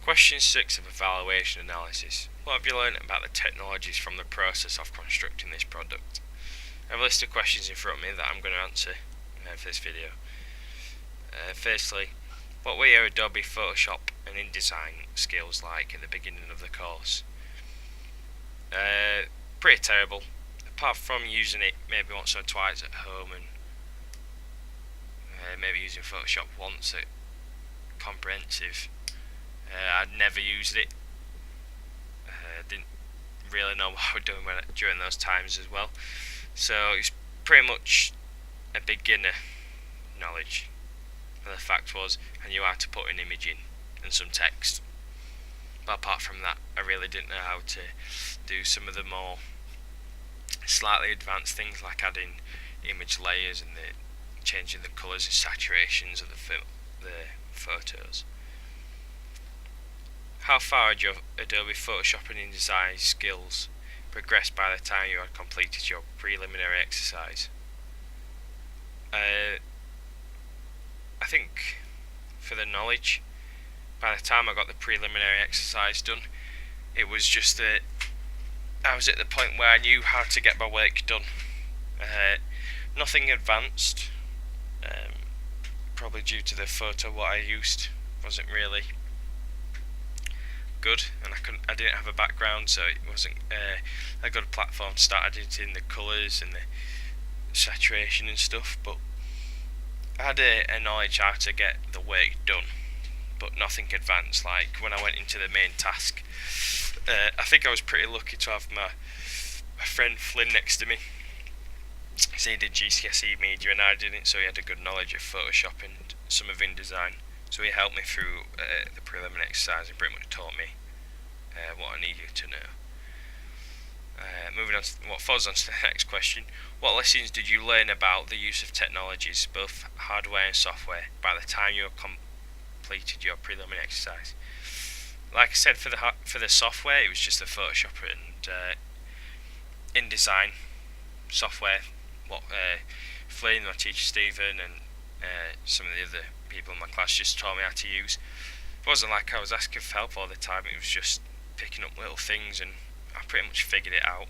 Question 6 of evaluation analysis. What have you learned about the technologies from the process of constructing this product? I have a list of questions in front of me that I'm going to answer for this video. Firstly, what were your Adobe Photoshop and InDesign skills like at the beginning of the course? Pretty terrible, apart from using it maybe once or twice at home and maybe using Photoshop once at comprehensive. I'd never used it. Didn't really know what I was doing during those times as well. So it's pretty much a beginner knowledge. And the fact was, I knew how to put an image in and some text. But apart from that, I really didn't know how to do some of the more slightly advanced things like adding image layers and changing the colours and saturations of the photos. How far had your Adobe Photoshop and InDesign skills progressed by the time you had completed your preliminary exercise? I think for the knowledge, by the time I got the preliminary exercise done, it was just that I was at the point where I knew how to get my work done. Nothing advanced, probably due to the photo what I used wasn't really good, and I didn't have a background, so it wasn't a good platform to start editing the colours and the saturation and stuff. But I had a knowledge how to get the work done, but nothing advanced. Like when I went into the main task, I think I was pretty lucky to have my friend Flynn next to me. So he did GCSE media and I didn't, so he had a good knowledge of Photoshop and some of InDesign. So he helped me through the preliminary exercise and pretty much taught me what I needed to know. Moving on to what follows on to the next question. What lessons did you learn about the use of technologies, both hardware and software, by the time you completed your preliminary exercise? Like I said, for the software, it was just the Photoshop and InDesign software. What Flynn, my teacher Stephen, and some of the other people in my class just taught me how to use. It wasn't like I was asking for help all the time, it was just picking up little things and I pretty much figured it out.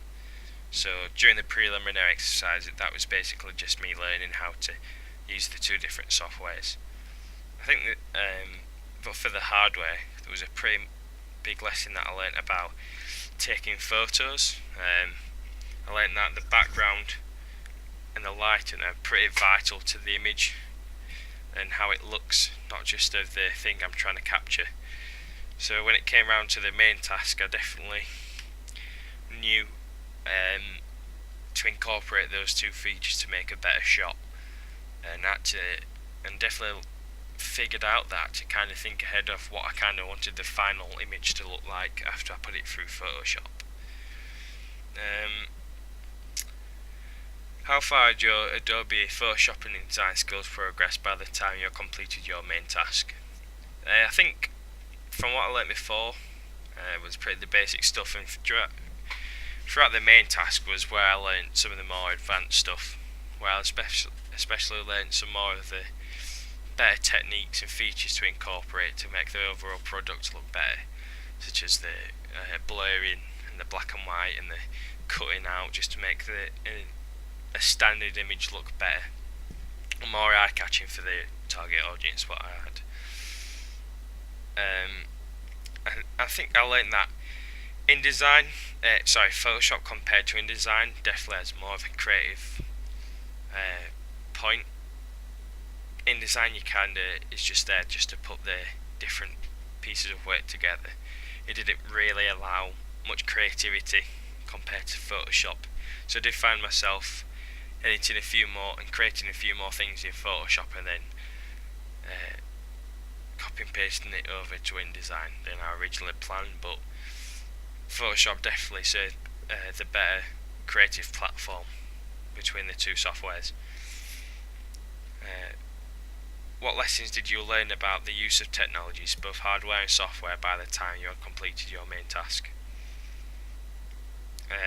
So during the preliminary exercise, that was basically just me learning how to use the two different softwares. I think that but for the hardware, there was a pretty big lesson that I learned about taking photos. I learned that the background and the lighting are pretty vital to the image and how it looks, not just of the thing I'm trying to capture. So when it came around to the main task, I definitely knew to incorporate those two features to make a better shot, and definitely figured out that to kind of think ahead of what I kind of wanted the final image to look like after I put it through Photoshop. How far had your Adobe Photoshop and InDesign skills progressed by the time you completed your main task? I think from what I learnt before was pretty the basic stuff, and throughout the main task was where I learnt some of the more advanced stuff, where I especially learnt some more of the better techniques and features to incorporate to make the overall product look better, such as the blurring and the black and white and the cutting out, just to make a standard image look better and more eye-catching for the target audience what I had. I think I learned that Photoshop compared to InDesign definitely has more of a creative point. InDesign is just there just to put the different pieces of work together. It didn't really allow much creativity compared to Photoshop. So I did find myself editing a few more and creating a few more things in Photoshop and then copy and pasting it over to InDesign than I originally planned. But Photoshop definitely is the better creative platform between the two softwares. What lessons did you learn about the use of technologies, both hardware and software, by the time you had completed your main task?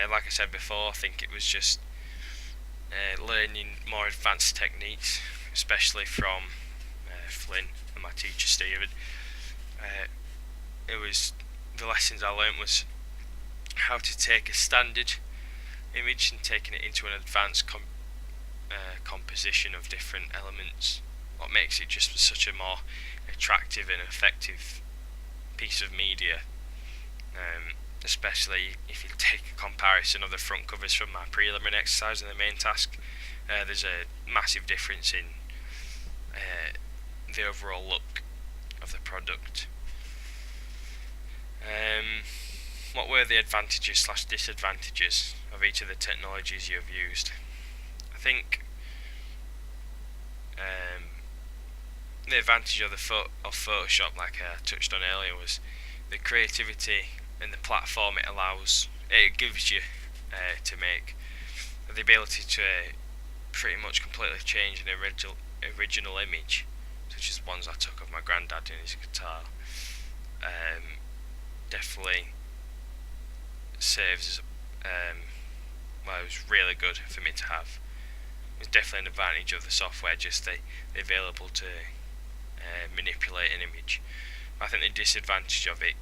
Like I said before, I think it was just learning more advanced techniques, especially from Flynn and my teacher Stephen. It was the lessons I learnt was how to take a standard image and taking it into an advanced composition of different elements. What makes it just such a more attractive and effective piece of media, especially if you take a comparison of the front covers from my preliminary exercise and the main task. There's a massive difference in the overall look of the product. What were the advantages / disadvantages of each of the technologies you have used? I think the advantage of Photoshop, like I touched on earlier, was the creativity and the platform it gives you to make, the ability to pretty much completely change an original image, such as ones I took of my granddad doing his guitar. Definitely serves as it was really good for me to have. It's definitely an advantage of the software, just the available to manipulate an image. I think the disadvantage of it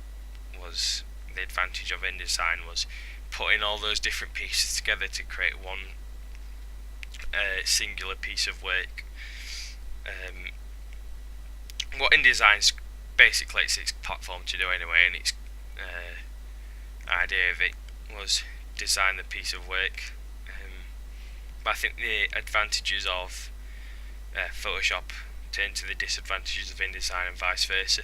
was, the advantage of InDesign was putting all those different pieces together to create one singular piece of work. What InDesign's basically its platform to do anyway, and its idea of it was design the piece of work. But I think the advantages of Photoshop turn to the disadvantages of InDesign and vice versa.